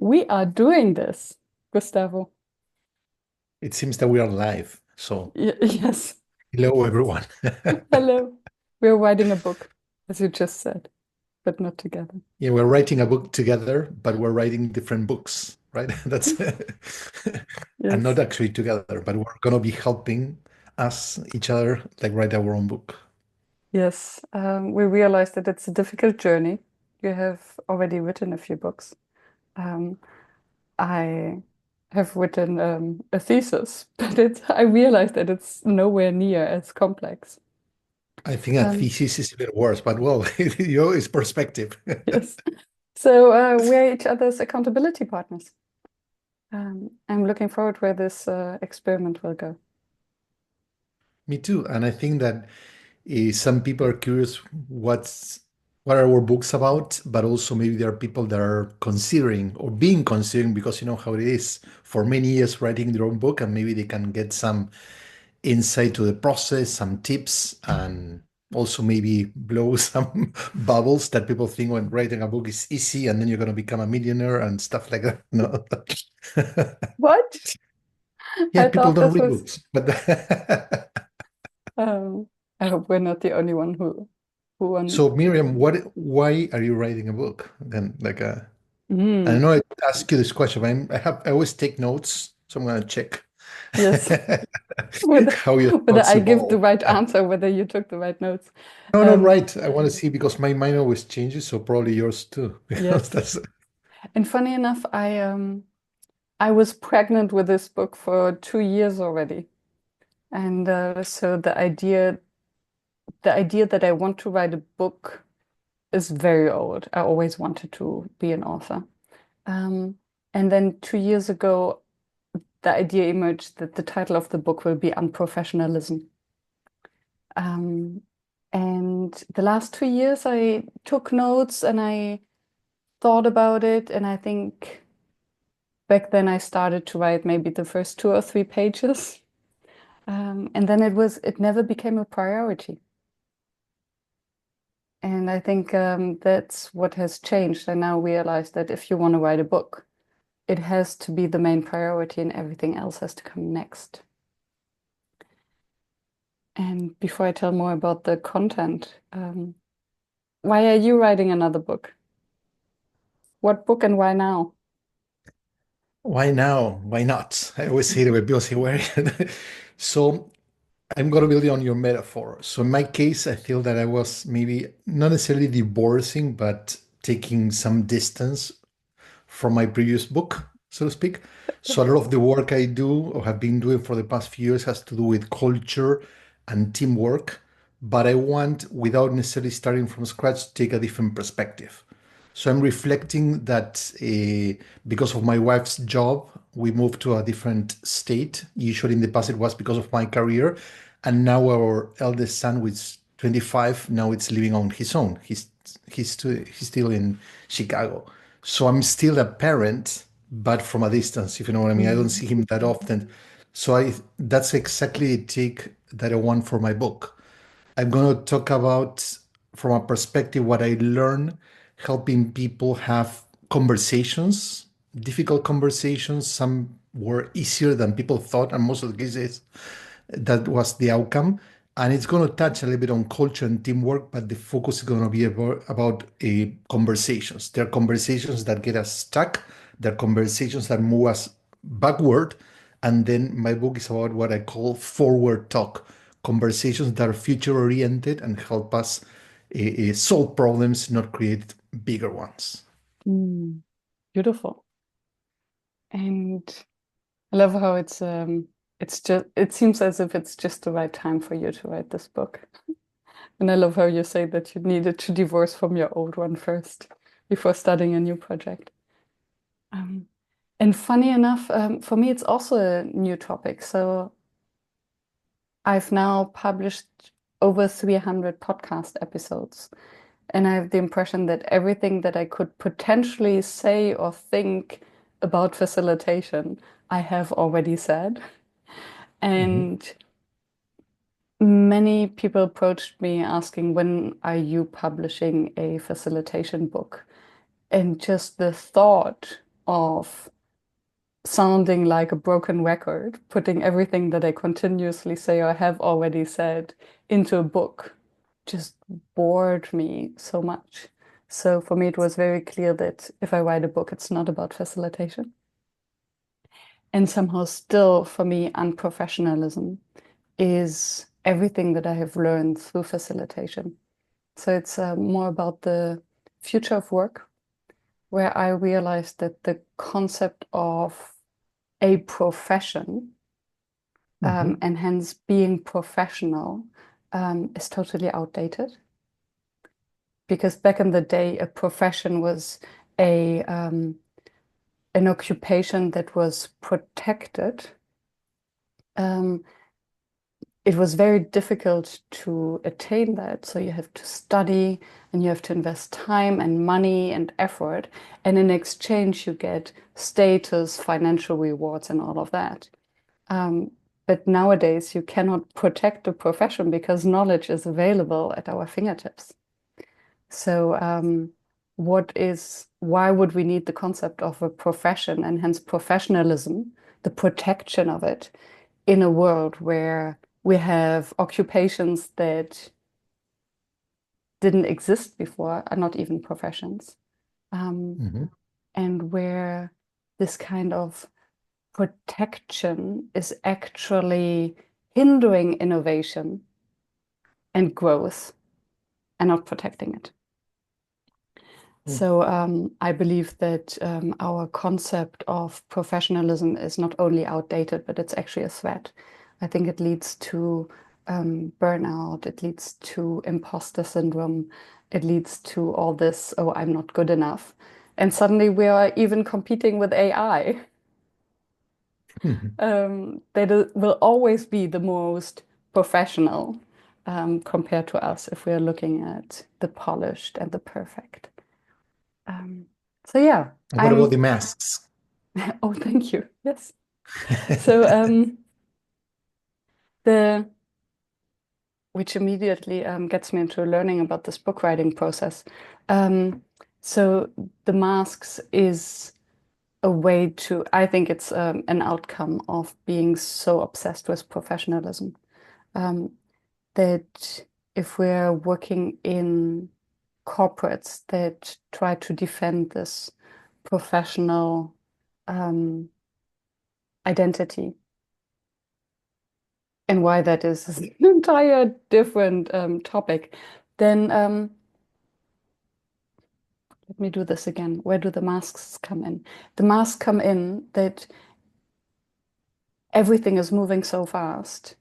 We are doing this, Gustavo. It seems that we are live. So, Yes. hello everyone. Hello. We're writing a book, as you just said, but not together. Yeah, we're writing a book together, but we're writing different books, right? That's and Yes. not actually together, but we're gonna be helping us each other like write our own book. Yes. We realized that it's a difficult journey. You have already written a few books. Um, I have written a thesis, but I realized that it's nowhere near as complex. I think a Um, thesis is a bit worse, but well, it's perspective. yes. So we're each other's accountability partners. I'm looking forward where this experiment will go. Me too. And I think that some people are curious what are our books about, but also maybe there are people that are considering or being considering because you know how it is for many years writing their own book, and maybe they can get some insight to the process, some tips, and also maybe blow some bubbles that people think when writing a book is easy and then you're going to become a millionaire and stuff like that. No. What? Yeah, I people thought don't this read was. books, but Um, I hope we're not the only one who on. so Miriam, why are you writing a book? Then, I Mm, know I ask you this question, but I always take notes, so I'm gonna check yes, whether how your whether thoughts I give the evolve. right answer, whether you took the right notes. No, not Um, right. I want to see because my mind always changes, so probably yours too. Because yes, that's and funny enough, I was pregnant with this book for 2 years already, and so the idea that I want to write a book is very old. I always wanted to be an author. Um, and then 2 years ago, the idea emerged that the title of the book will be Unprofessionalism. Um, and the last 2 years, I took notes and I thought about it. And I think back then I started to write maybe the first 2 or 3 pages. And then it never became a priority. And I think that's what has changed. I now realize that if you want to write a book, it has to be the main priority and everything else has to come next. And before I tell more about the content, why are you writing another book? What book and why now? why now? Why not? I always say the way people say why. So I'm gonna build on your metaphor. So in my case, I feel that I was maybe not necessarily divorcing, but taking some distance from my previous book, so to speak. So a lot of the work I do or have been doing for the past few years has to do with culture and teamwork, but I want, without necessarily starting from scratch, to take a different perspective. So I'm reflecting that because of my wife's job, we moved to a different state. Usually in the past it was because of my career, and now our eldest son, who is 25, now it's living on his own. He's still in Chicago. So I'm still a parent, but from a distance, if you know what I mean. I don't Mm. see him that often. So I that's exactly the take that I want for my book. I'm going to talk about, from a perspective, what I learned helping people have conversations, difficult conversations. Some were easier than people thought, and most of the cases, that was the outcome. And it's going to touch a little bit on culture and teamwork, but the focus is going to be about conversations. There are conversations that get us stuck, there are conversations that move us backward. And then my book is about what I call forward talk, conversations that are future oriented and help us solve problems, not create bigger ones. Mm. Beautiful. And I love how it's just it seems as if it's just the right time for you to write this book. And I love how you say that you needed to divorce from your old one first before starting a new project. Um, and funny enough, for me, it's also a new topic. So I've now published over 300 podcast episodes. And I have the impression that everything that I could potentially say or think about facilitation, I have already said. Mhm. And many people approached me asking, when are you publishing a facilitation book? And just the thought of sounding like a broken record, putting everything that I continuously say or have already said into a book just bored me so much. So for me, it was very clear that if I write a book, it's not about facilitation. And somehow, still, for me, unprofessionalism is everything that I have learned through facilitation. So it's more about the future of work, where I realized that the concept of a profession Mhm. and hence being professional is totally outdated. Because back in the day, a profession was a an occupation that was protected. Um, it was very difficult to attain that. So you have to study and you have to invest time and money and effort. And in exchange, you get status, financial rewards, and all of that. Um, but nowadays, you cannot protect a profession because knowledge is available at our fingertips. So, why would we need the concept of a profession and hence professionalism, the protection of it, in a world where we have occupations that didn't exist before, are not even professions, um, Mhm. and where this kind of protection is actually hindering innovation and growth and not protecting it. Mm. So I believe that our concept of professionalism is not only outdated, but it's actually a threat. I think it leads to burnout, it leads to imposter syndrome, it leads to all this, oh, I'm not good enough. And suddenly we are even competing with AI. Mhm. That will always be the most professional compared to us if we're looking at the polished and the perfect. Um, so yeah, And what about I'm. the masks? Oh, thank you. Yes. So the which immediately gets me into learning about this book writing process. Um, so the masks is a way to. I think it's an outcome of being so obsessed with professionalism. Um, that if we're working in corporates that try to defend this professional um, identity, and why that is an entire different topic, then let me do this again. Where do the masks come in? The masks come in that everything is moving so fast.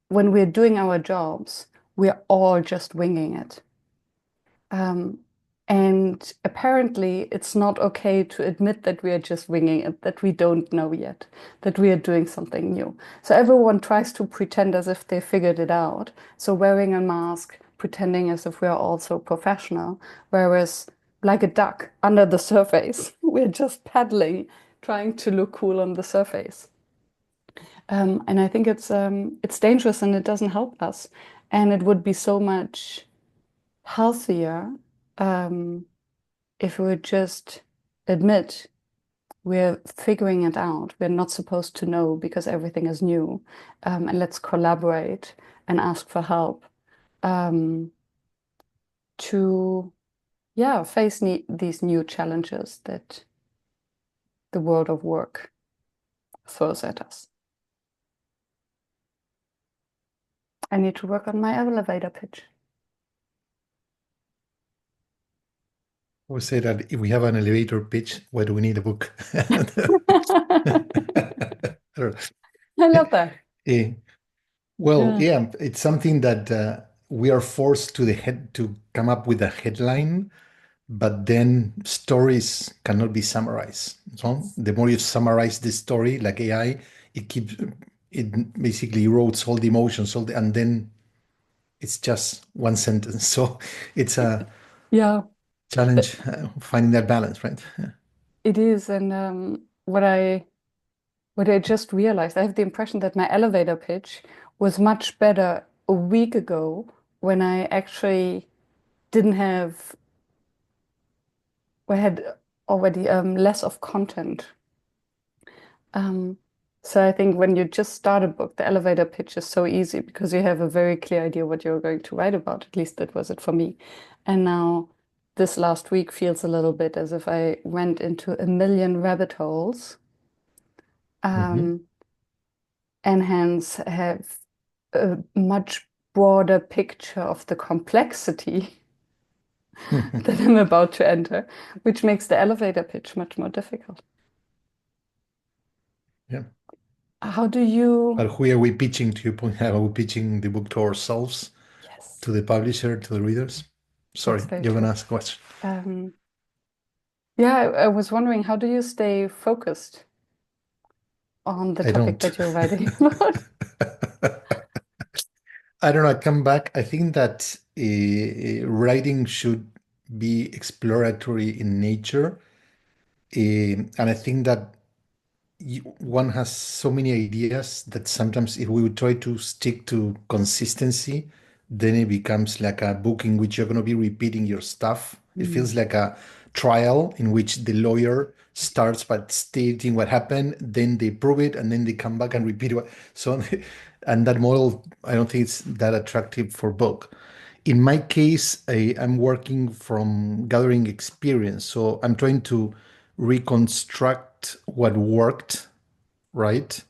When we're doing our jobs, we're all just winging it. Um, and apparently, it's not okay to admit that we are just winging it, that we don't know yet, that we are doing something new. So everyone tries to pretend as if they figured it out. So wearing a mask, pretending as if we are also professional, whereas like a duck under the surface, we're just paddling, trying to look cool on the surface. And I think it's dangerous and it doesn't help us. And it would be so much healthier um, if we would just admit we're figuring it out. We're not supposed to know because everything is new. And let's collaborate and ask for help um, to, yeah, face these new challenges that the world of work throws at us. I need to work on my elevator pitch. I would say that if we have an elevator pitch, why do we need a book? I don't I know. love that. Eh, well, Yeah. yeah, it's something that we are forced to the head to come up with a headline, but then stories cannot be summarized. So the more you summarize the story, like AI, it keeps it basically erodes all the emotions, and then it's just one sentence. So it's a Yeah, challenge finding that balance, right? it is. And what I just realized, I have the impression that my elevator pitch was much better a week ago when I actually didn't have we had already less of content. Um, so I think when you just start a book, the elevator pitch is so easy because you have a very clear idea what you're going to write about. At least that was it for me. And now this last week feels a little bit as if I went into a million rabbit holes, Mhm. um, and hence have a much broader picture of the complexity that I'm about to enter, which makes the elevator pitch much more difficult. Yeah. How do you? But who are we pitching to your point? Are we pitching the book to ourselves, Yes, to the publisher, to the readers? that's Sorry, very you're gonna true. ask a question. Um, yeah, I was wondering, how do you stay focused on the I topic don't. that you're writing about? I don't know. I come back. I think that writing should be exploratory in nature. And I think that one has so many ideas that sometimes if we would try to stick to consistency, then it becomes like a book in which you're going to be repeating your stuff. It Mm, feels like a trial in which the lawyer starts by stating what happened, then they prove it, and then they come back and repeat what. So, and that model, I don't think it's that attractive for book. In my case, I'm working from gathering experience. So I'm trying to reconstruct what worked, right?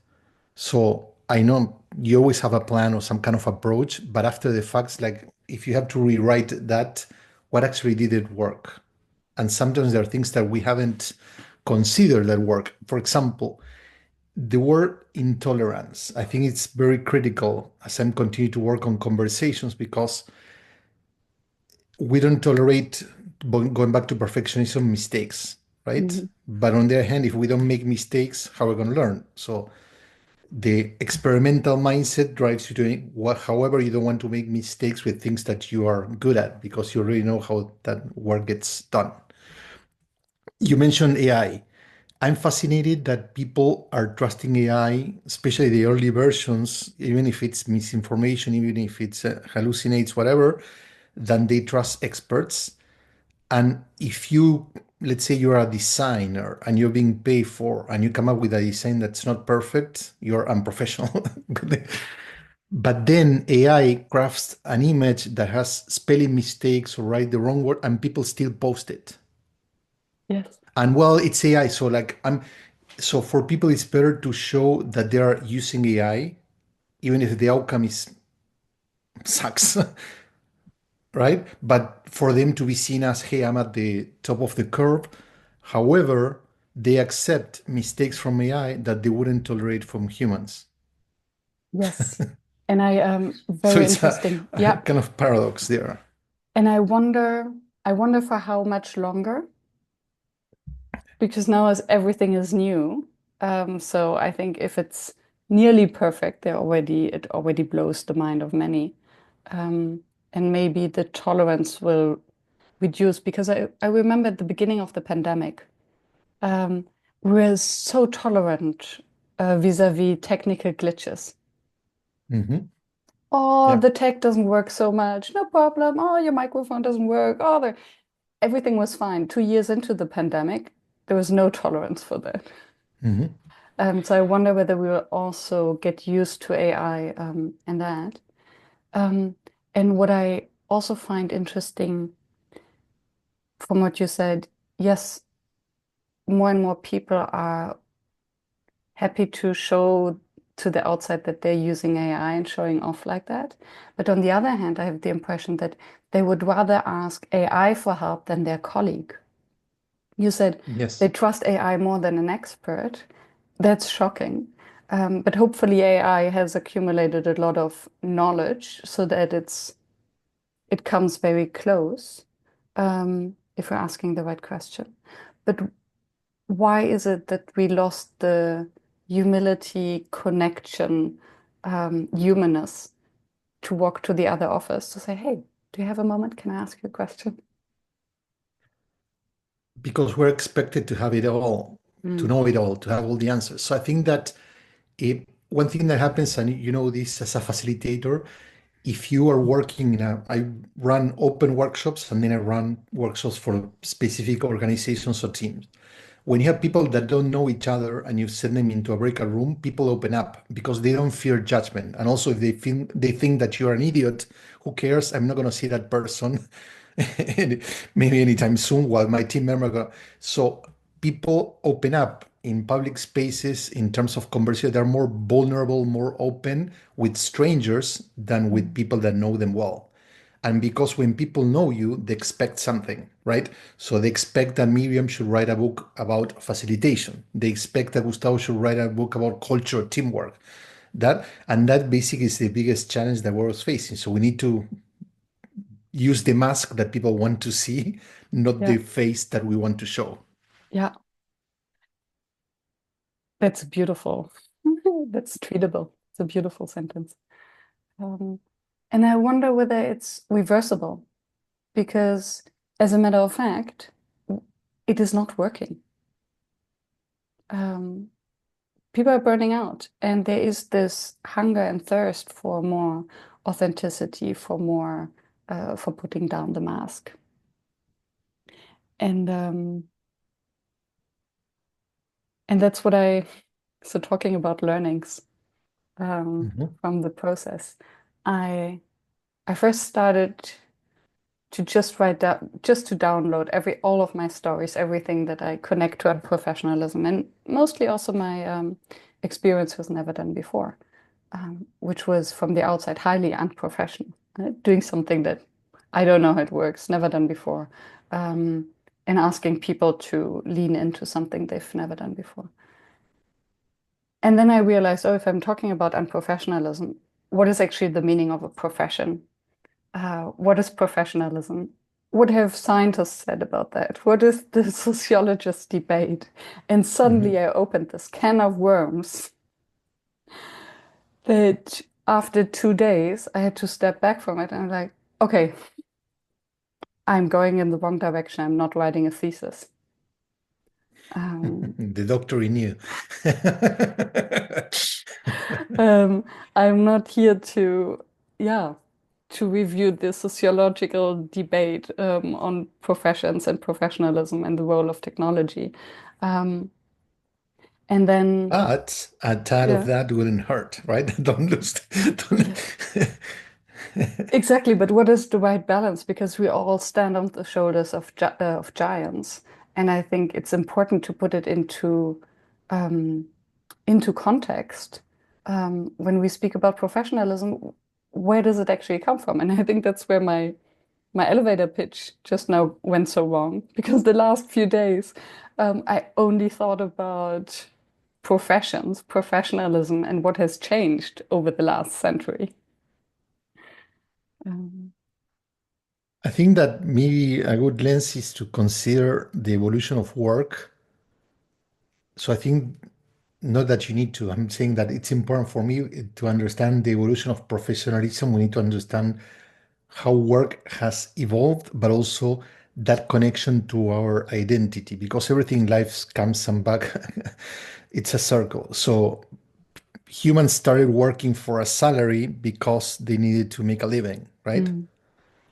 So I know you always have a plan or some kind of approach, but after the facts, like if you have to rewrite that, what actually did it work? And sometimes there are things that we haven't considered that work. For example, the word intolerance. I think it's very critical as I'm continue to work on conversations because we don't tolerate going back to perfectionism mistakes, right? mhm. But on the other hand, if we don't make mistakes, how are we going to learn? So the experimental mindset drives you to what, however, you don't want to make mistakes with things that you are good at because you already know how that work gets done. You mentioned AI. I'm fascinated that people are trusting AI, especially the early versions, even if it's misinformation, even if it's hallucinates, whatever, than they trust experts. And if you, let's say you're a designer and you're being paid for, and you come up with a design that's not perfect, you're unprofessional. But then AI crafts an image that has spelling mistakes or write the wrong word, and people still post it. Yes. And well, it's AI, so like so for people, it's better to show that they are using AI, even if the outcome is sucks, right? But for them to be seen as, hey, I'm at the top of the curve. However, they accept mistakes from AI that they wouldn't tolerate from humans. Yes. And I So very it's interesting. a Yeah. kind of paradox there. And I wonder for how much longer, because now as everything is new. So I think if it's nearly perfect, it already blows the mind of many. And maybe the tolerance will reduce because I remember at the beginning of the pandemic, um, we were so tolerant vis-a-vis technical glitches. Hmm. Oh, Yeah. the tech doesn't work so much. No problem. Oh, your microphone doesn't work. Everything was fine. 2 years into the pandemic, there was no tolerance for that. Hmm. So I wonder whether we will also get used to AI and that. Um, and what I also find interesting from what you said, yes, more and more people are happy to show to the outside that they're using AI and showing off like that. But on the other hand, I have the impression that they would rather ask AI for help than their colleague. You said they Yes. trust AI more than an expert. That's shocking. But hopefully AI has accumulated a lot of knowledge so that it comes very close, if we're asking the right question. But why is it that we lost the humility, connection, humanness to walk to the other office to say, hey, do you have a moment? Can I ask you a question? Because we're expected to have it all, to Mm, know it all, to have all the answers. So I think that one thing that happens, and you know this as a facilitator, if you are working I run open workshops and then I run workshops for specific organizations or teams. When you have people that don't know each other and you send them into a breakout room, people open up because they don't fear judgment. And also, if they think that you're an idiot, who cares? I'm not going to see that person maybe anytime soon. While my team member go. So people open up in public spaces in terms of conversation. They're more vulnerable, more open with strangers than with Mm. people that know them well. And because when people know you, they expect something, right? So they expect that Miriam should write a book about facilitation. They expect that Gustavo should write a book about culture, teamwork. That basically is the biggest challenge that we're facing. So we need to use the mask that people want to see, not Yeah, the face that we want to show. yeah, that's beautiful. That's treatable. It's a beautiful sentence. Um, and I wonder whether it's reversible because, as a matter of fact, it is not working. Um, People are burning out, and there is this hunger and thirst for more authenticity, for putting down the mask. And and that's what so talking about learnings Mhm. from the process, I I first started to just write down, just to download all of my stories, everything that I connect to unprofessionalism, and mostly also my experience was never done before, which was from the outside highly unprofessional, doing something that I don't know how it works, never done before, um, and asking people to lean into something they've never done before. And then I realized, oh, if I'm talking about unprofessionalism, what is actually the meaning of a profession? What is professionalism? What have scientists said about that? What is the sociologist debate? And suddenly Mhm. I opened this can of worms that after 2 days I had to step back from it and I'm like, okay, I'm going in the wrong direction. I'm not writing a thesis. Um, The doctor in you. um, I'm not here to, yeah, to review the sociological debate on professions and professionalism and the role of technology. Um, and then, But a tad of yeah, that wouldn't hurt, right? Don't lose. yeah, exactly. But what is the right balance? Because we all stand on the shoulders of giants, and I think it's important to put it um, into context. When we speak about professionalism, where does it actually come from? And I think that's where my elevator pitch just now went so wrong because the last few days I only thought about professions, professionalism, and what has changed over the last century. Um, I think that maybe a good lens is to consider the evolution of work. So I think not that you need to, I'm saying that it's important for me to understand the evolution of professionalism. We need to understand how work has evolved, but also that connection to our identity, because everything in life comes and back. It's a circle. So humans started working for a salary because they needed to make a living, right? mm,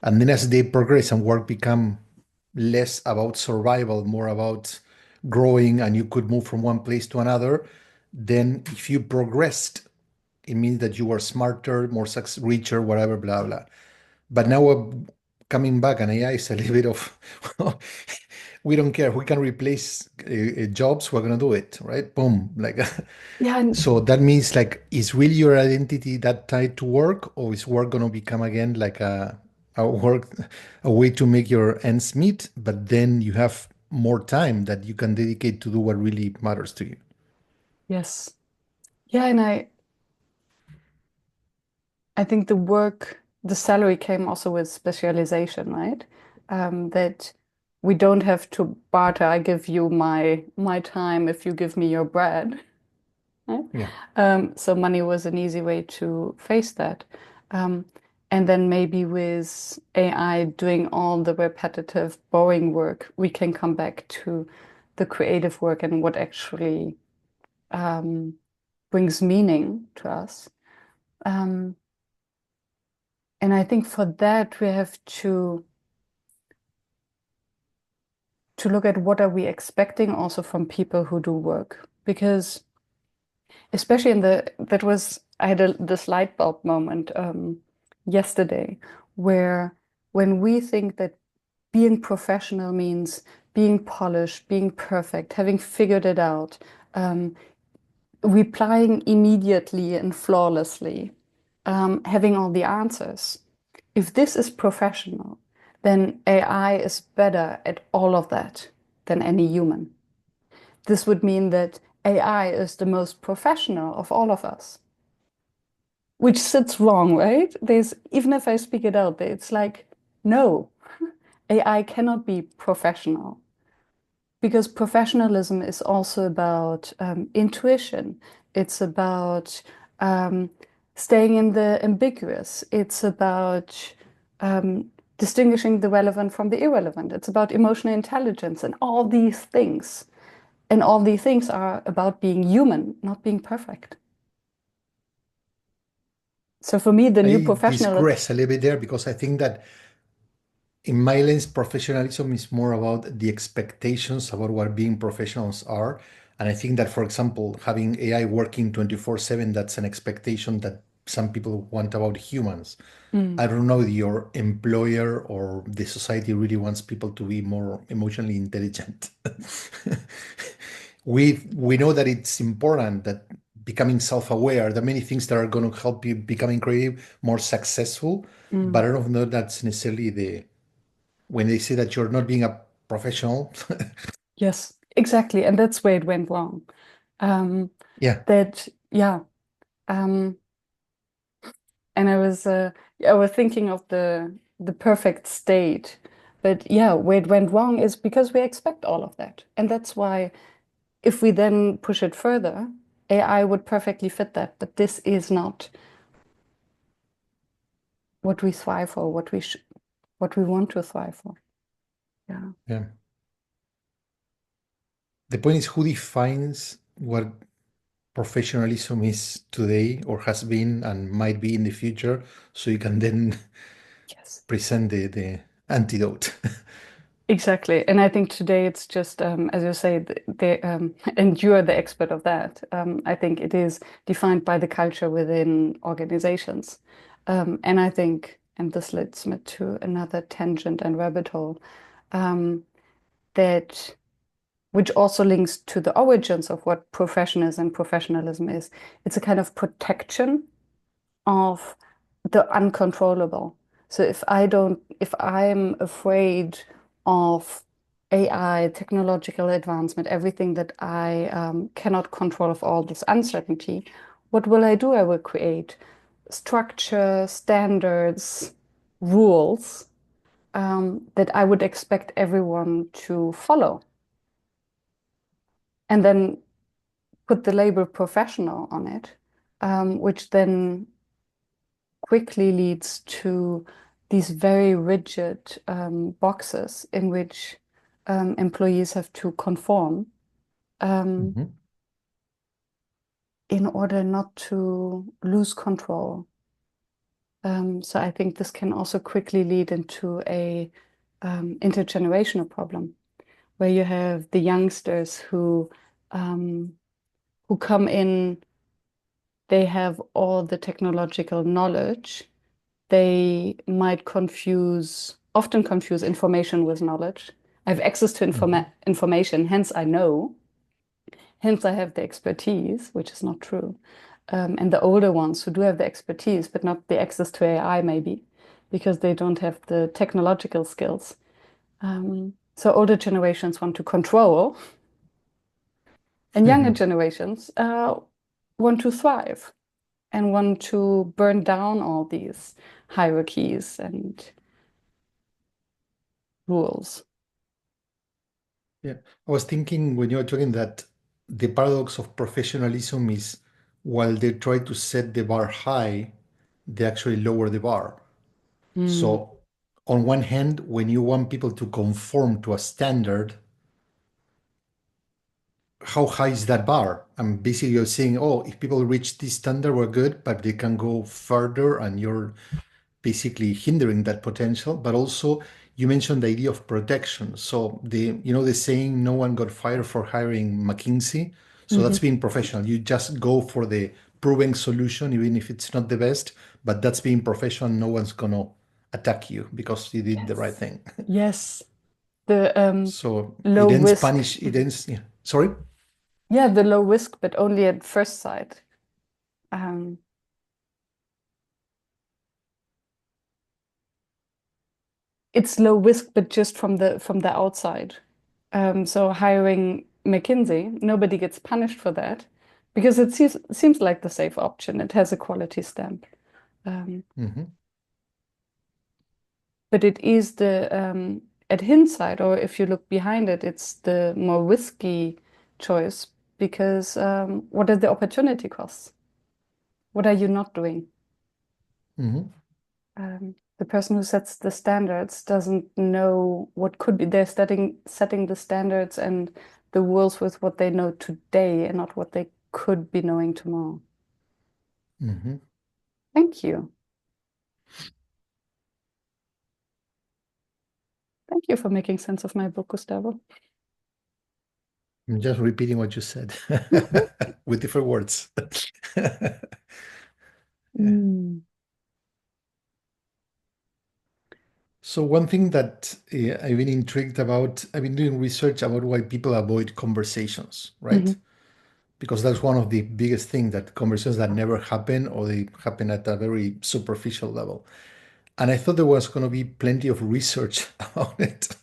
And then as they progress and work become less about survival, more about growing, and you could move from one place to another, then if you progressed, it means that you were smarter, more richer, whatever, blah, blah. But now we're coming back, and AI is a little bit of, we don't care. We can replace jobs. We're gonna do it, right? Boom. Like, yeah, and so that means like, is really your identity that tied to work, or is work gonna become again like a work, a way to make your ends meet, but then you have more time that you can dedicate to do what really matters to you. yes, yeah, and I think the salary came also with specialization, right? That we don't have to barter. I give you my time if you give me your bread. Right? Yeah. So money was an easy way to face that. Um, and then maybe with AI doing all the repetitive, boring work, we can come back to the creative work and what actually um, brings meaning to us. Um, And I think for that we have to look at what are we expecting also from people who do work. Because especially in the that was I had this light bulb moment yesterday where when we think that being professional means being polished, being perfect, having figured it out, um, replying immediately and flawlessly, having all the answers. If this is professional, then AI is better at all of that than any human. This would mean that AI is the most professional of all of us, which sits wrong, right? There's, even if I speak it out, it's like, no, AI cannot be professional because professionalism is also about intuition. It's about um, staying in the ambiguous. It's about distinguishing the relevant from the irrelevant. It's about emotional intelligence and all these things. And all these things are about being human, not being perfect. So for me, the new I professional, digress a little bit there because I think that in my lens, professionalism is more about the expectations about what being professionals are. And I think that, for example, having AI working 24/7, that's an expectation that some people want about humans. mm, I don't know if your employer or the society really wants people to be more emotionally intelligent. We know that it's important that becoming self-aware, there are many things that are going to help you becoming creative, more successful, mm, but I don't know that's necessarily the when they say that you're not being a professional. yes, exactly. And that's where it went wrong. Um, Yeah, yeah. Um, and I was thinking of the perfect state. But yeah, where it went wrong is because we expect all of that. And that's why if we then push it further, AI would perfectly fit that. But this is not what we thrive for, what we want to thrive for. Yeah. yeah. The point is who defines what professionalism is today or has been and might be in the future, so you can then Yes. present the antidote. Exactly. And I think today it's just, as you say, and you're the expert of that. I think it is defined by the culture within organizations. And I think, and this leads me to another tangent and rabbit hole, um, that which also links to the origins of what profession is and professionalism is. It's a kind of protection of the uncontrollable. So if I'm afraid of AI, technological advancement, everything that I cannot control of all this uncertainty, what will I do? I will create structure, standards, rules that I would expect everyone to follow. And then put the label professional on it, which then quickly leads to these very rigid boxes in which employees have to conform um, Mhm. in order not to lose control. So I think this can also quickly lead into a intergenerational problem where you have the youngsters um, who come in, they have all the technological knowledge, they might often confuse information with knowledge. I have access to Mhm. information, hence I know, hence I have the expertise, which is not true. And the older ones who do have the expertise, but not the access to AI, maybe, because they don't have the technological skills. So older generations want to control, and younger Mhm. generations want to thrive and want to burn down all these hierarchies and rules. Yeah. I was thinking when you were talking that the paradox of professionalism is while they try to set the bar high, they actually lower the bar. Mm, So, on one hand, when you want people to conform to a standard, how high is that bar? And basically, you're saying, oh, if people reach this standard, we're good, but they can go further, and you're basically hindering that potential, but also you mentioned the idea of protection. So the saying, no one got fired for hiring McKinsey. So Hmm. that's being professional. You just go for the proven solution, even if it's not the best, but that's being professional. No one's gonna attack you because you did the right Yes. thing. Yes. The So low it ends risk. punish, it ends, yeah. Sorry? Yeah, the low risk, but only at first sight. Um, it's low risk, but just from the outside. So hiring McKinsey, nobody gets punished for that because seems like the safe option. It has a quality stamp. Um, Hmm. but it is the at hindsight, or if you look behind it, it's the more risky choice because what are the opportunity costs? What are you not doing? Hmm. The person who sets the standards doesn't know what could be. They're setting the standards and the rules with what they know today and not what they could be knowing tomorrow. Hmm. Thank you. Thank you for making sense of my book, Gustavo. I'm just repeating what you said with different words. Yeah. Mm. So one thing that I've been intrigued about, I've been doing research about why people avoid conversations, right? Mhm. Because that's one of the biggest things, that conversations that never happen or they happen at a very superficial level. And I thought there was going to be plenty of research about it,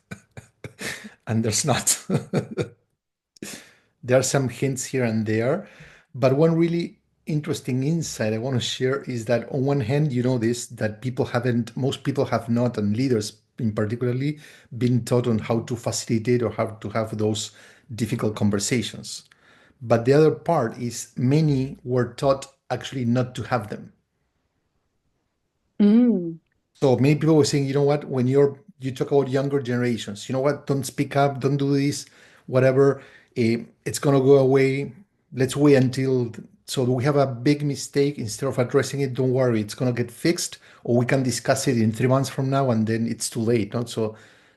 and there's not. There are some hints here and there, but one really interesting insight I want to share is that on one hand, you know this, that most people have not, and leaders in particularly, been taught on how to facilitate or how to have those difficult conversations. But the other part is many were taught actually not to have them. Mm. So many people were saying, you know what, when you talk about younger generations, you know what, don't speak up, don't do this, whatever, it's gonna go away. Let's wait until so we have a big mistake. Instead of addressing it, don't worry, it's gonna get fixed, or we can discuss it in 3 months from now, and then it's too late. No? So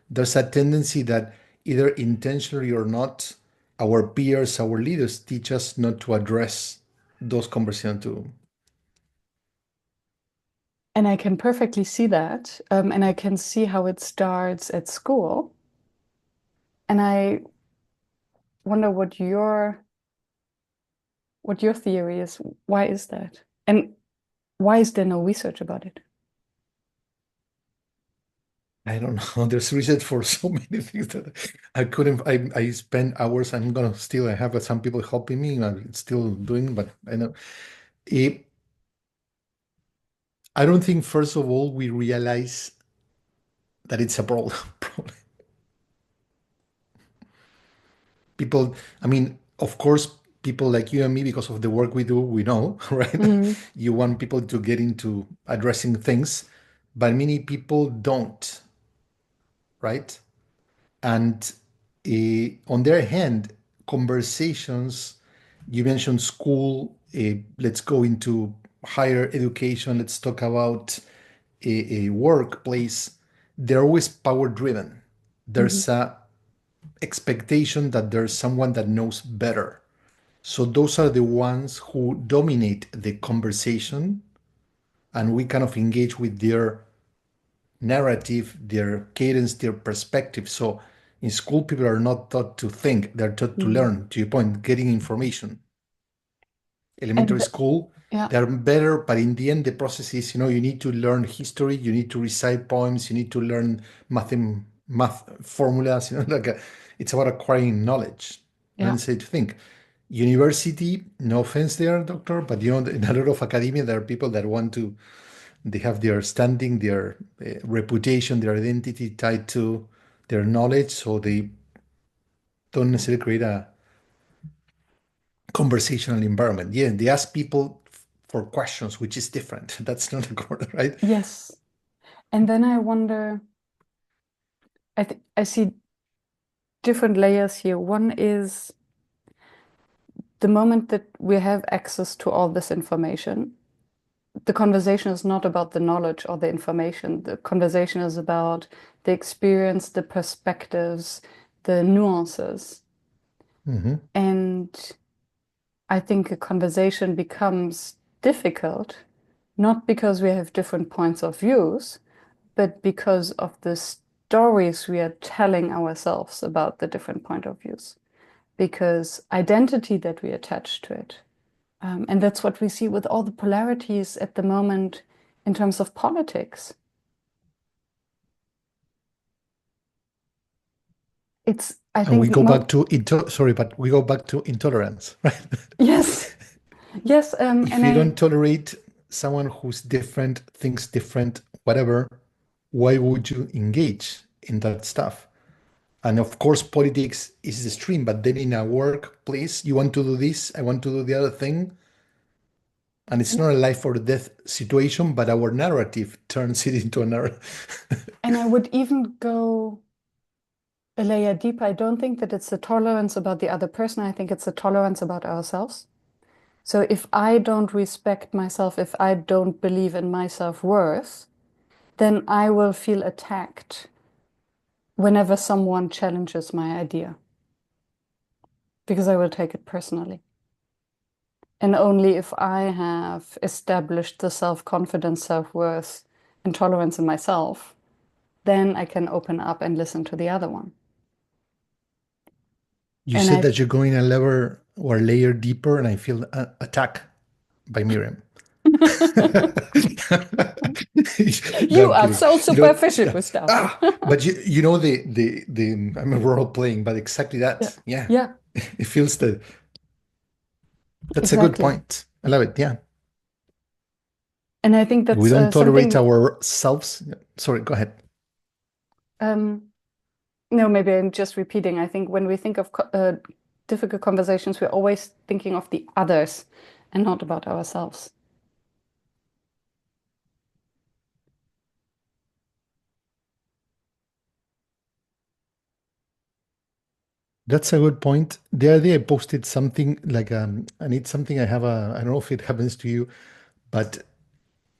there's a tendency that either intentionally or not, our peers, our leaders teach us not to address those conversations too. And I can perfectly see that. And I can see how it starts at school. And I wonder what your theory is. Why is that? And why is there no research about it? I don't know. There's research for so many things that I couldn't. I spend hours. I'm gonna still. I have some people helping me. I'm still doing, but I know. Eh, I don't think. First of all, we realize that it's a problem. Problem. People. I mean, of course, people like you and me, because of the work we do, we know, right? Mm. You want people to get into addressing things, but many people don't, right? And on their hand, conversations, you mentioned school, let's go into higher education, let's talk about a workplace. They're always power driven. Mhm. There's a expectation that there's someone that knows better. So those are the ones who dominate the conversation, and we kind of engage with their narrative, their cadence, their perspective. So in school, people are not taught to think, they're taught to Mm. learn, to your point, getting information. And Elementary school, yeah, they're better, but in the end, the process is, you need to learn history, you need to recite poems, you need to learn math formulas, it's about acquiring knowledge, not yeah, necessarily to think. University, no offense there, doctor, but in a lot of academia, there are people that want to they have their standing, their reputation, their identity tied to their knowledge, so they don't necessarily create a conversational environment. Yeah, they ask people for questions, which is different. That's not a corner, right? yes. And then I wonder, I see different layers here. One is the moment that we have access to all this information, the conversation is not about the knowledge or the information. The conversation is about the experience, the perspectives, the nuances. Hmm. And I think a conversation becomes difficult, not because we have different points of views, but because of the stories we are telling ourselves about the different point of views, because identity that we attach to it. And that's what we see with all the polarities at the moment in terms of politics. I And we think, go back to sorry, but we go back to intolerance, right? yes, yes. If And you don't tolerate someone who's different, thinks different, whatever, why would you engage in that stuff? And of course, politics is the stream, but then in a workplace, you want to do this, I want to do the other thing. And it's not a life or death situation, but our narrative turns it into a narrative. and I would even go a layer deeper. I don't think that it's a tolerance about the other person. I think it's a tolerance about ourselves. So if I don't respect myself, if I don't believe in my self-worth, then I will feel attacked whenever someone challenges my idea, because I will take it personally. And only if I have established the self-confidence, self-worth, and tolerance in myself, then I can open up and listen to the other one. You And said I, that you're going a level or layer deeper, and I feel attacked by Miriam. you No, I'm are kidding. so You know, superficial, Gustavo. but you know the I'm role playing, but exactly Yeah, that. Yeah, yeah, it feels that. That's a good exactly. point. I love it. Yeah, And I think we that's don't tolerate something. ourselves. Sorry, go ahead. Um, no, maybe I'm just repeating. I think when we think of difficult conversations, we're always thinking of the others and not about ourselves. That's a good point. The other day I posted something like and it's something I have a I don't know if it happens to you, but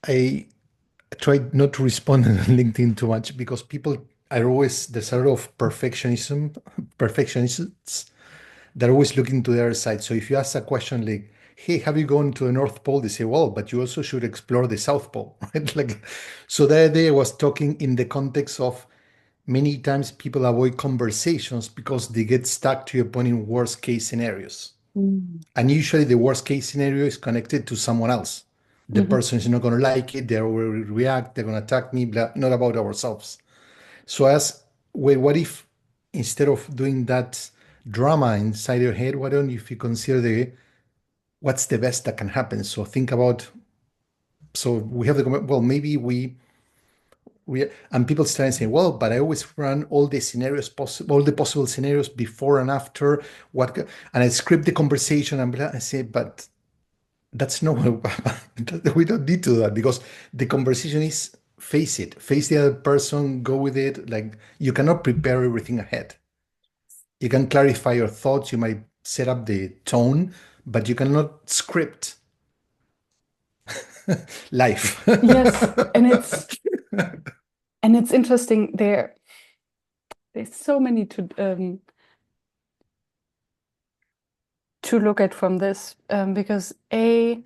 I tried not to respond on LinkedIn too much because people are always there's a lot of perfectionists that are always looking to the other side. So if you ask a question like, "Hey, have you gone to the North Pole?" They say, "Well, but you also should explore the South Pole," right? Like, so the other day I was talking in the context of many times people avoid conversations because they get stuck to your point in worst case scenarios. Mm. And usually the worst case scenario is connected to someone else. The Mhm. person is not going to like it, they will react, they're going to attack me, blah, not about ourselves. So as wait, what if instead of doing that drama inside your head, why don't you if you consider the what's the best that can happen? So think about so we have the well, maybe we and people start saying, well, but I always run all the scenarios possible, all the possible scenarios before and after what and I script the conversation and blah, I say, but that's not what we don't need to do that because the conversation is face it, face the other person, go with it. Like you cannot prepare everything ahead. You can clarify your thoughts, you might set up the tone, but you cannot script life. Yes, and it's interesting. There's so many to look at from this because I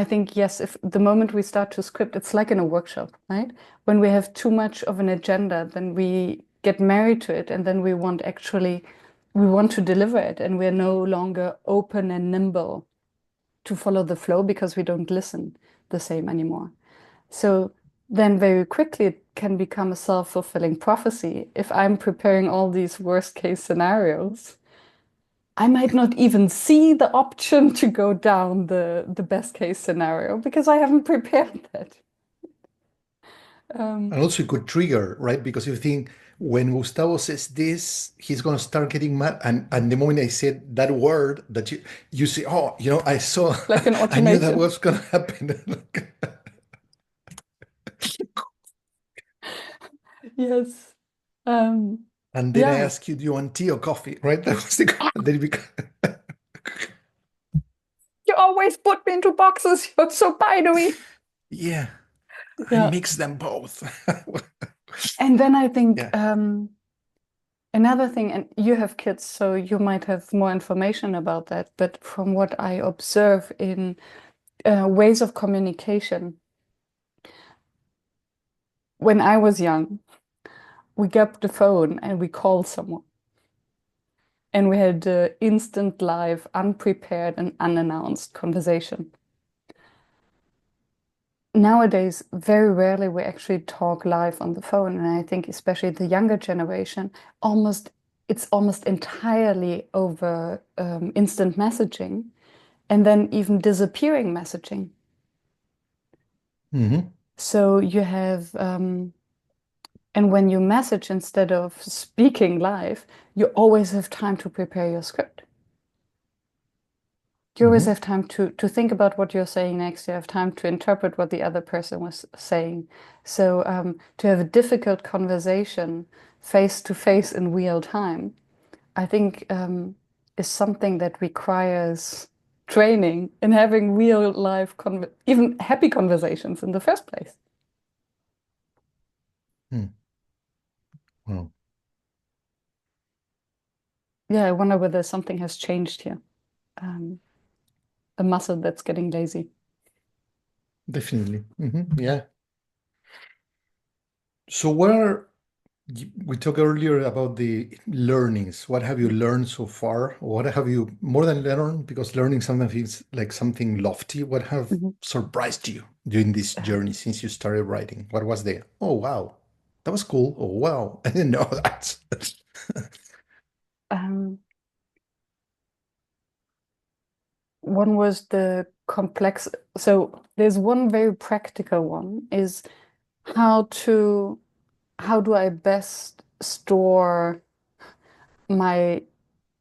think yes, if the moment we start to script, it's like in a workshop, right? When we have too much of an agenda, then we get married to it, and then we want to deliver it, and we're no longer open and nimble to follow the flow because we don't listen the same anymore. So then very quickly it can become a self-fulfilling prophecy. If I'm preparing all these worst case scenarios, I might not even see the option to go down the best case scenario because I haven't prepared that. Um, And also it could trigger, right? Because you think when Gustavo says this, he's gonna start getting mad. And the moment I said that word that you say, oh, I saw like an I knew that automation. was gonna happen. Yes. Um, And then I yeah. ask you, do you want tea or coffee? Right? That was the and then it became You always put me into boxes. You're so binary. Yeah, I Yeah. mix them both. And then I think Yeah. another thing, and you have kids, so you might have more information about that, but from what I observe in ways of communication, when I was young, we got the phone and we called someone. And we had instant live, unprepared and unannounced conversation. Nowadays, very rarely we actually talk live on the phone. And I think especially the younger generation, almost it's almost entirely over instant messaging and then even disappearing messaging. Hmm. So you have, and when you message instead of speaking live, you always have time to prepare your script. You always Hmm. have time to think about what you're saying next. You have time to interpret what the other person was saying. So to have a difficult conversation face to face in real time, I think is something that requires training in having real life, even happy conversations in the first place. Hmm. Well, Yeah, I wonder whether something has changed here. Um, a muscle that's getting lazy. definitely. Yeah. So what are we talked earlier about the learnings. What have you learned so far? What have you more than learned? Because learning sometimes feels like something lofty. What have Mhm. surprised you during this journey since you started writing? What was the, oh wow, that was cool. Oh wow, I didn't know that. Um, One was the complex. So there's one very practical one is how to how do I best store my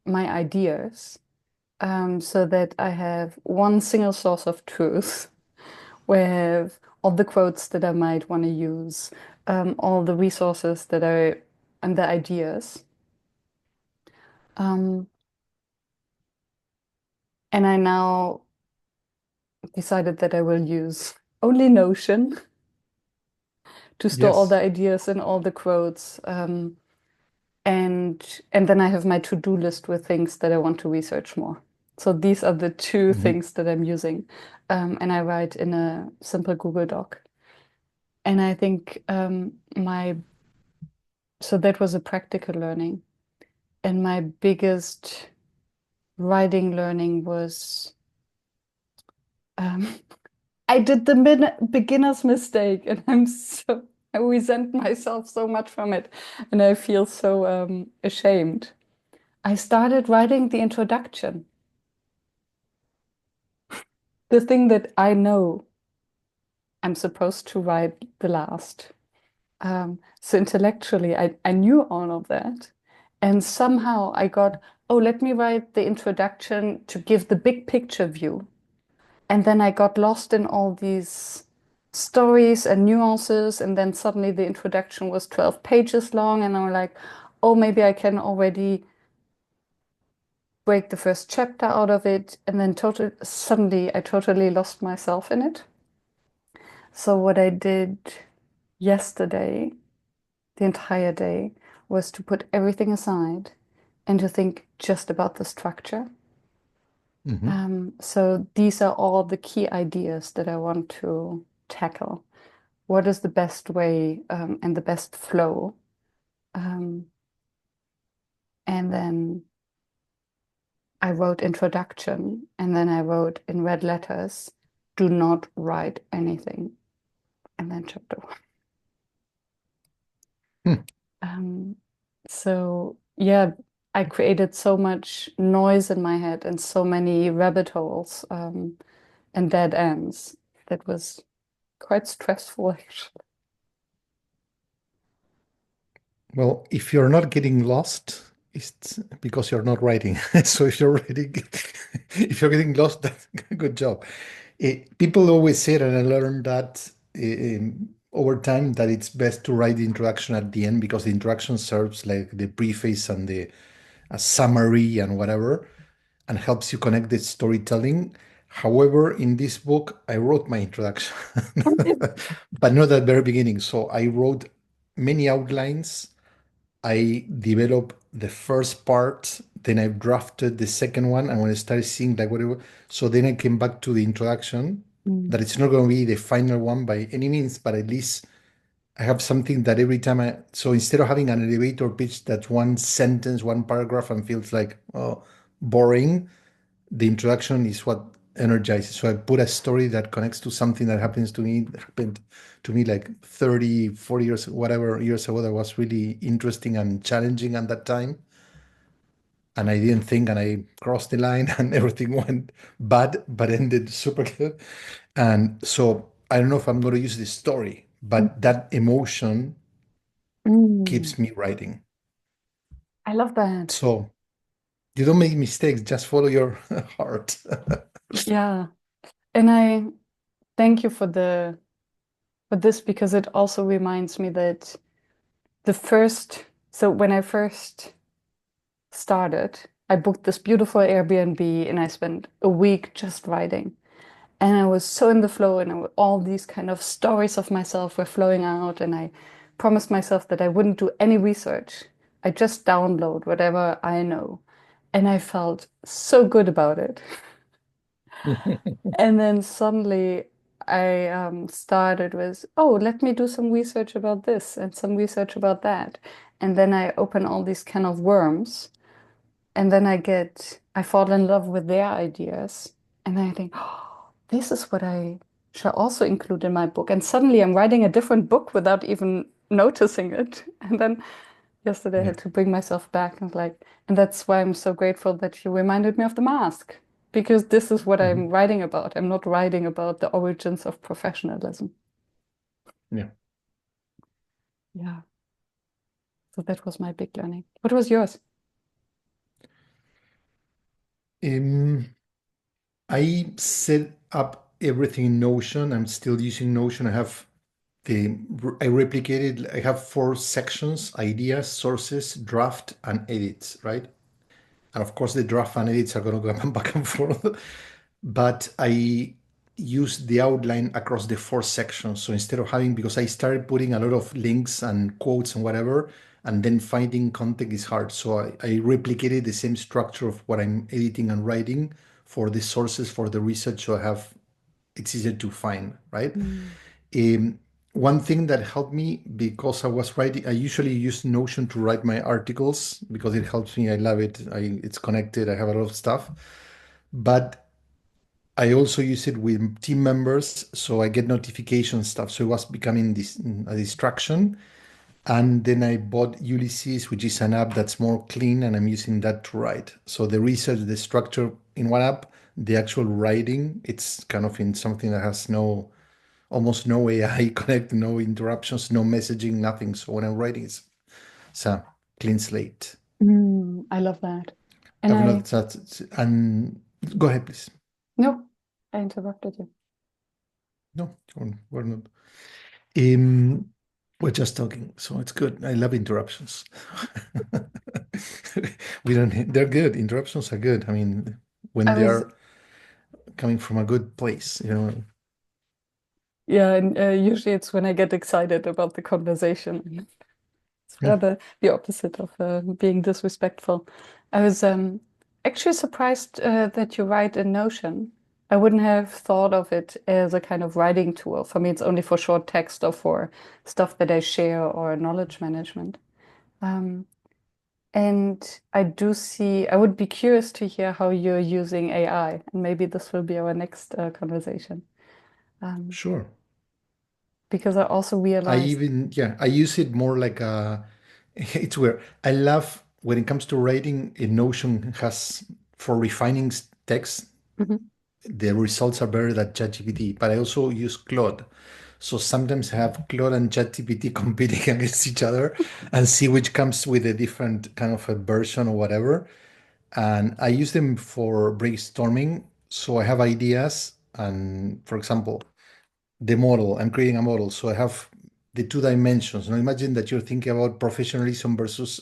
my ideas so that I have one single source of truth where I have all the quotes that I might want to use, all the resources that I and the ideas. Um, and I now decided that I will use only Notion to store all the Yes. ideas and all the quotes. And then I have my to-do list with things that I want to research more. So these are the two Hmm. things that I'm using. And I write in a simple Google Doc. And I think so that was a practical learning. And my biggest writing learning was um, I did the beginner's mistake, and I resent myself so much from it, and I feel so ashamed. I started writing the introduction, the thing that I know I'm supposed to write the last. So intellectually, I knew all of that, and somehow I got, oh, let me write the introduction to give the big picture view. And then I got lost in all these stories and nuances. And then suddenly the introduction was 12 pages long. And I'm like, oh, maybe I can already break the first chapter out of it. And then suddenly I totally lost myself in it. So what I did yesterday, the entire day, was to put everything aside and to think just about the structure. Hmm. So these are all the key ideas that I want to tackle. What is the best way and the best flow? Um, and then I wrote introduction, and then I wrote in red letters, do not write anything. And then chapter one. Hmm. Um, so yeah, I created so much noise in my head and so many rabbit holes and dead ends. That was quite stressful, actually. Well, if you're not getting lost, it's because you're not writing. So if you're writing, if you're getting lost, that's good job. People always say, and I learned that over time, that it's best to write the introduction at the end because the introduction serves like the preface and the a summary and whatever, and helps you connect the storytelling. However, in this book, I wrote my introduction, but not at the very beginning. So I wrote many outlines. I developed the first part, then I drafted the second one, and when I started seeing like whatever, so then I came back to the introduction. Mm, That it's not going to be the final one by any means, but at least I have something that every time so instead of having an elevator pitch that's one sentence, one paragraph, and feels like, oh, boring, the introduction is what energizes. So I put a story that connects to something that happens to me, that happened to me like 30, 40 years, whatever years ago, that was really interesting and challenging at that time. And I didn't think, and I crossed the line, and everything went bad, but ended super good. And so I don't know if I'm going to use this story, but mm, that emotion mm. keeps me writing. I love that. So you don't make mistakes, just follow your heart. Yeah. And I thank you for the for this because it also reminds me that so when I first started, I booked this beautiful Airbnb and I spent a week just writing. And I was so in the flow, and all these kind of stories of myself were flowing out. And I promised myself that I wouldn't do any research. I just download whatever I know. And I felt so good about it. And then suddenly I started with, oh, let me do some research about this and some research about that. And then I open all these kind of worms. And then I fall in love with their ideas. And then I think, oh, this is what I shall also include in my book. And suddenly I'm writing a different book without even noticing it. And then yesterday I Yeah. had to bring myself back and like, and that's why I'm so grateful that you reminded me of the mask, because this is what I'm Mhm. writing about. I'm not writing about the origins of professionalism. Yeah. Yeah. So that was my big learning. What was yours? Um, I set up everything in Notion. I'm still using Notion. I replicated, I have four sections: ideas, sources, draft, and edits, right? And of course, the draft and edits are going to go back and forth. But I use the outline across the four sections. So instead of having, because I started putting a lot of links and quotes and whatever, and then finding content is hard. So I replicated the same structure of what I'm editing and writing for the sources for the research. So it's easier to find, right? Mm, Um, One thing that helped me, because I was writing, I usually use Notion to write my articles because it helps me. I love it. It's connected. I have a lot of stuff. But I also use it with team members, so I get notification stuff. So it was becoming a distraction. And then I bought Ulysses, which is an app that's more clean, and I'm using that to write. So the research, the structure in one app, the actual writing, it's kind of in something that has almost no AI connect, no interruptions, no messaging, nothing. So when I'm writing, it's a clean slate. I love that. And I've I, noticed that. And go ahead, please. no, I interrupted you. No, we're not. Um, we're just talking, so it's good. I love interruptions. We don't, they're good. Interruptions are good. I mean, when I they was are coming from a good place, you know. Yeah, and usually it's when I get excited about the conversation. It's Yeah, rather the opposite of being disrespectful. I was actually surprised that you write in Notion. I wouldn't have thought of it as a kind of writing tool. For me, it's only for short text or for stuff that I share or knowledge management. Um, and I would be curious to hear how you're using AI, and maybe this will be our next conversation. Um, sure. because I also realized. I use it more like it's weird. I love when it comes to writing, Notion has, for refining text, Mhm. the results are better than ChatGPT, but I also use Claude. So sometimes I have Claude and ChatGPT competing against each other and see which comes with a different kind of a version or whatever. And I use them for brainstorming. So I have ideas, and for example, the model, I'm creating a model. So I have the two dimensions. Now imagine that you're thinking about professionalism versus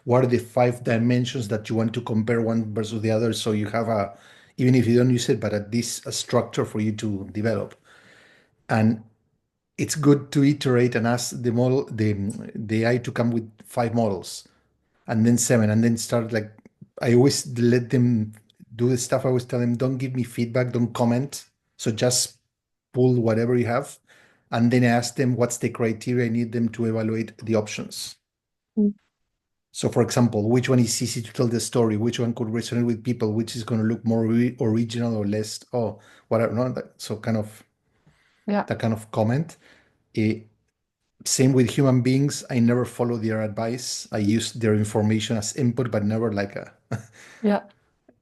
what are the five dimensions that you want to compare one versus the other. So you have a even if you don't use it, but at least a structure for you to develop. And it's good to iterate and ask the AI to come with five models and then seven, and then start like I always let them do the stuff. I always tell them, don't give me feedback, don't comment. So just pull whatever you have. And then I ask them what's the criteria I need them to evaluate the options. Mm. So, for example, which one is easy to tell the story? Which one could resonate with people? Which is going to look more original or less? Oh, whatever. No? So, kind of Yeah, that kind of comment. Eh, Same with human beings. I never follow their advice. I use their information as input, but never like a. yeah.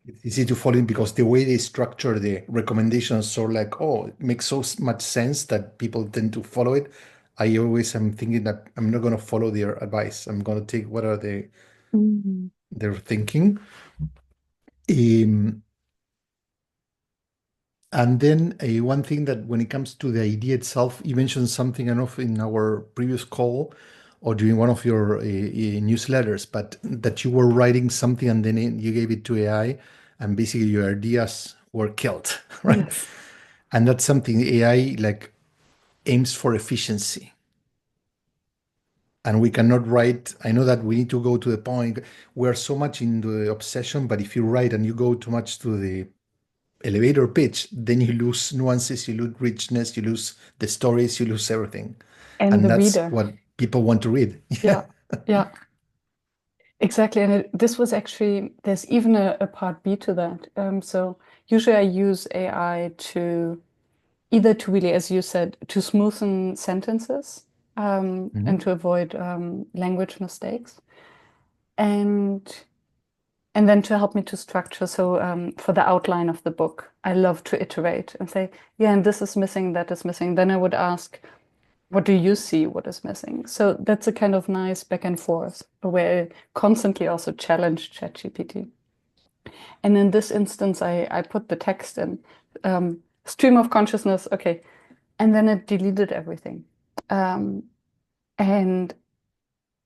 It's easy to follow in because the way they structure the recommendations are like, oh, it makes so much sense that people tend to follow it. I always am thinking that I'm not going to follow their advice. I'm going to take what are Mm. they're thinking. Um, And then one thing that when it comes to the idea itself, you mentioned something enough in our previous call or during one of your newsletters, but that you were writing something and then you gave it to AI and basically your ideas were killed, right? Yes. And that's something AI like aims for efficiency. And we cannot write. I know that we need to go to the point. We're so much in the obsession, but if you write and you go too much to the elevator pitch, then you lose nuances, you lose richness, you lose the stories, you lose everything. And And the that's reader. what people want to read. Yeah, yeah, exactly. And this was actually, there's even a part B to that. So usually I use AI to either to really, as you said, to smoothen sentences and Mhm. to avoid language mistakes. And and then to help me to structure. So for the outline of the book, I love to iterate and say, yeah, and this is missing, that is missing. Then I would ask, what do you see what is missing? So that's a kind of nice back and forth where I constantly also challenge ChatGPT. And in this instance, I put the text in stream of consciousness, okay, and then it deleted everything. Um, and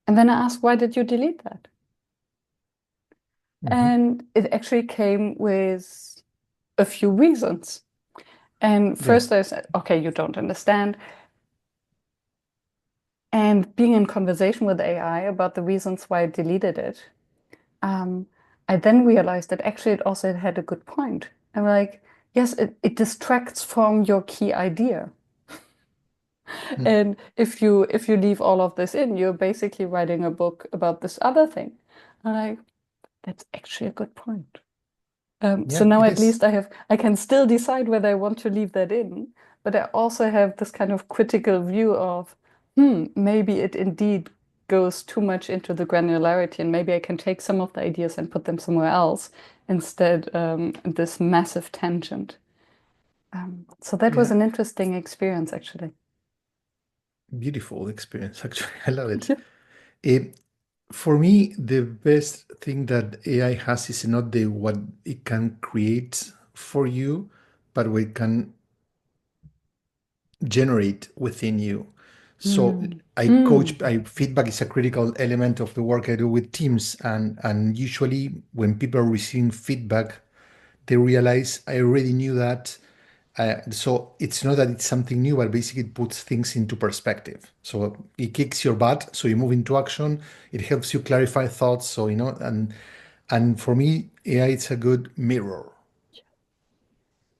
and then I asked, why did you delete that? Mhm. And it actually came with a few reasons. And Yeah. first I said, okay, you don't understand. And being in conversation with AI about the reasons why I deleted it, um, I then realized that actually it also had a good point. I'm like, yes, it distracts from your key idea. Mm. And if you leave all of this in, you're basically writing a book about this other thing. I'm like, that's actually a good point. So Yeah, now it at is. least I can still decide whether I want to leave that in, but I also have this kind of critical view of, maybe it indeed goes too much into the granularity, and maybe I can take some of the ideas and put them somewhere else instead, this massive tangent. So that was Yeah. an interesting experience, actually. Beautiful experience, actually. I love it. Yeah. Eh, for me, the best thing that AI has is not the what it can create for you, but what it can generate within you. So Mm. I Mm. coach, I feedback is a critical element of the work I do with teams. And usually when people are receiving feedback, they realize I already knew that. So it's not that it's something new, but basically it puts things into perspective. So it kicks your butt, so you move into action. It helps you clarify thoughts. So and for me, AI it's a good mirror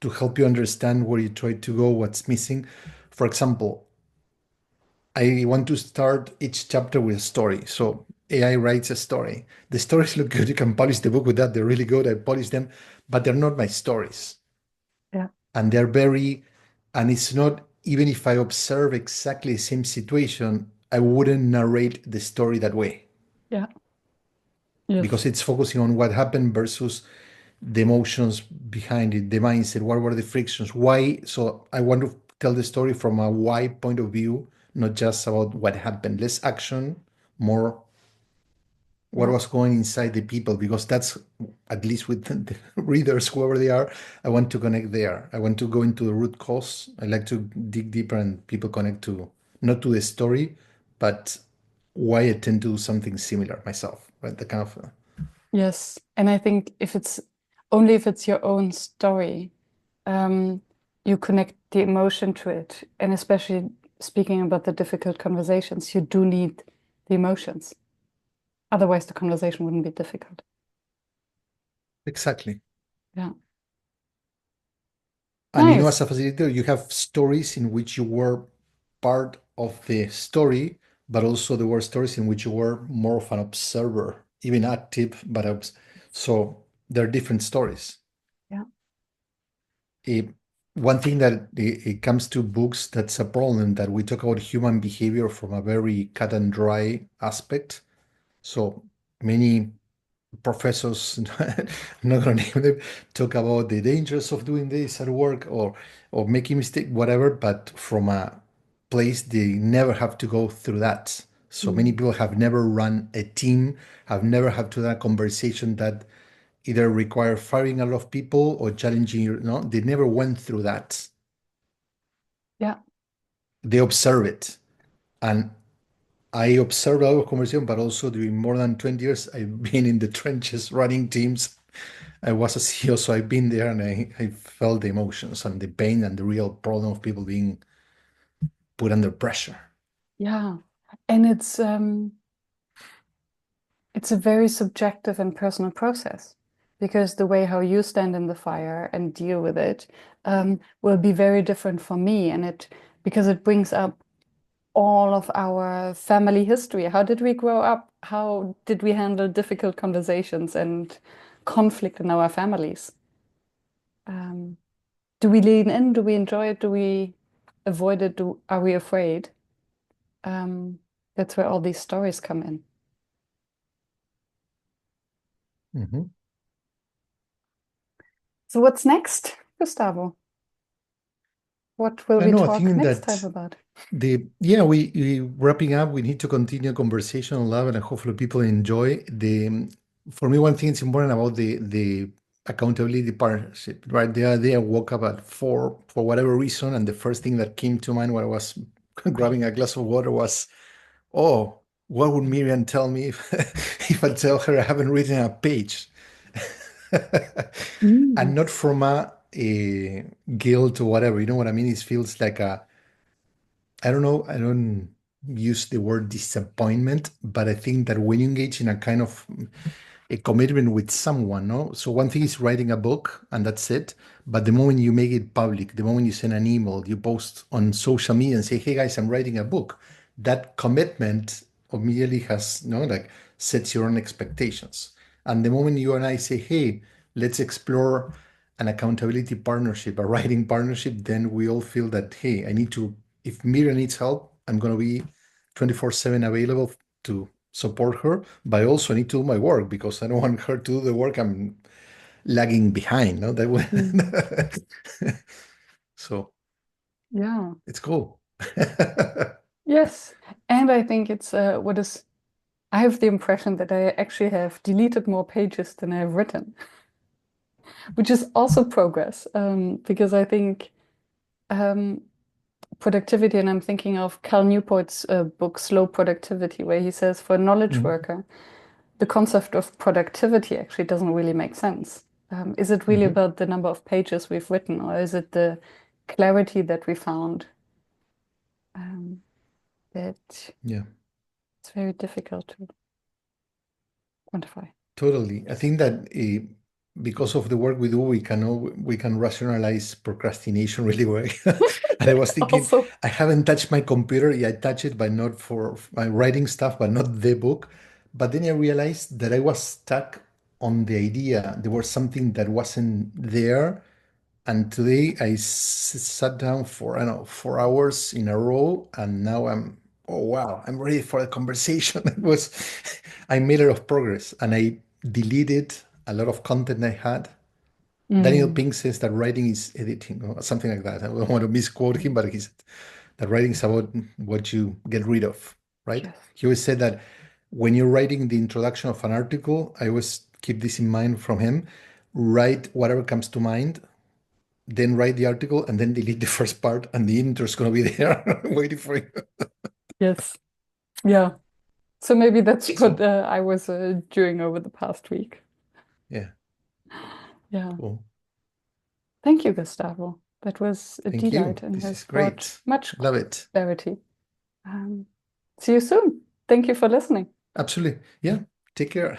to help you understand where you try to go, what's missing. For example, I want to start each chapter with a story. So AI writes a story. The stories look good. You can polish the book with that. They're really good. I polish them, but they're not my stories. Yeah. And they're very, and it's not, even if I observe exactly the same situation, I wouldn't narrate the story that way Yeah. Yes. because it's focusing on what happened versus the emotions behind it, the mindset, what were the frictions, why. So I want to tell the story from a why point of view, not just about what happened, less action, more what Yeah. was going inside the people, because that's at least with the readers, whoever they are, I want to connect there. I want to go into the root cause. I like to dig deeper and people connect to not to the story, but why I tend to do something similar myself, right? The kind of Yes. And I think if it's only if it's your own story, um, you connect the emotion to it. And especially speaking about the difficult conversations, you do need the emotions. Otherwise, the conversation wouldn't be difficult. Exactly. Yeah. And you know, as Nice. a facilitator, you have stories in which you were part of the story, but also there were stories in which you were more of an observer, even active, but so there are different stories. Yeah. Eh, One thing that it comes to books, that's a problem that we talk about human behavior from a very cut and dry aspect. So many professors, I'm not going to name them, talk about the dangers of doing this at work or making mistake, whatever, but from a place they never have to go through that. So many Mm. people have never run a team, have never had to have a conversation that either require firing a lot of people or challenging you know, they never went through that. Yeah. They observe it. And I observed a lot of conversation, but also during more than 20 years, I've been in the trenches running teams. I was a CEO, so I've been there and I felt the emotions and the pain and the real problem of people being put under pressure. Yeah. And it's a very subjective and personal process because the way how you stand in the fire and deal with it will be very different for me. And it because it brings up all of our family history. How did we grow up? How did we handle difficult conversations and conflict in our families? Um, do we lean in? Do we enjoy it? Do we avoid it? Are we afraid? Um, that's where all these stories come in. Mhm. So what's next, Gustavo? What will I we know, I talk think next time that about? we wrapping up, we need to continue conversation on love and hopefully people enjoy for me, one thing is important about the accountability partnership, right? The other day I woke up at 4 for whatever reason, and the first thing that came to mind when I was grabbing a glass of water was, oh, what would Miriam tell me if, if I tell her I haven't written a page? And Mm. not from a guilt or whatever. You know what I mean? It feels like I don't know, I don't use the word disappointment, but I think that when you engage in a kind of a commitment with someone, no? So one thing is writing a book and that's it. But the moment you make it public, the moment you send an email, you post on social media and say, hey guys, I'm writing a book, that commitment immediately has, like sets your own expectations. And the moment you and I say, hey, let's explore an accountability partnership, a writing partnership, then we all feel that, hey, I need to, if Mira needs help, I'm going to be 24/7 available to support her, but I also need to do my work because I don't want her to do the work I'm lagging behind. No, that would Mm. so Yeah. it's cool. Yes. And I think it's I have the impression that I actually have deleted more pages than I have written, which is also progress. Because I think um, productivity, and I'm thinking of Cal Newport's book, Slow Productivity, where he says for a knowledge Mhm, worker, the concept of productivity actually doesn't really make sense. Is it really mhm. about the number of pages we've written, or is it the clarity that we found that Yeah, it's very difficult to quantify? totally. I think that because of the work we do, we can rationalize procrastination really well. And I was thinking, Also, I haven't touched my computer. Yeah, I touch it, but not for my writing stuff, but not the book. But then I realized that I was stuck on the idea. There was something that wasn't there. And today I sat down for, I don't know, 4 hours in a row, and now oh wow, I'm ready for the conversation. I made a lot of progress, and I deleted a lot of content I had. Daniel mm, Pink says that writing is editing, or something like that. I don't want to misquote him, but he said that writing is about what you get rid of, right? yes, He always said that when you're writing the introduction of an article, I always keep this in mind from him, write whatever comes to mind, then write the article and then delete the first part and the intro is going to be there waiting for you. yes, yeah. So maybe that's what So I was doing over the past week. yeah, Yeah. Cool. Thank you, Gustavo. That was a Thank you. delight and This is has brought great. much Love it. clarity. Um, See you soon. Thank you for listening. Absolutely. Yeah. Take care.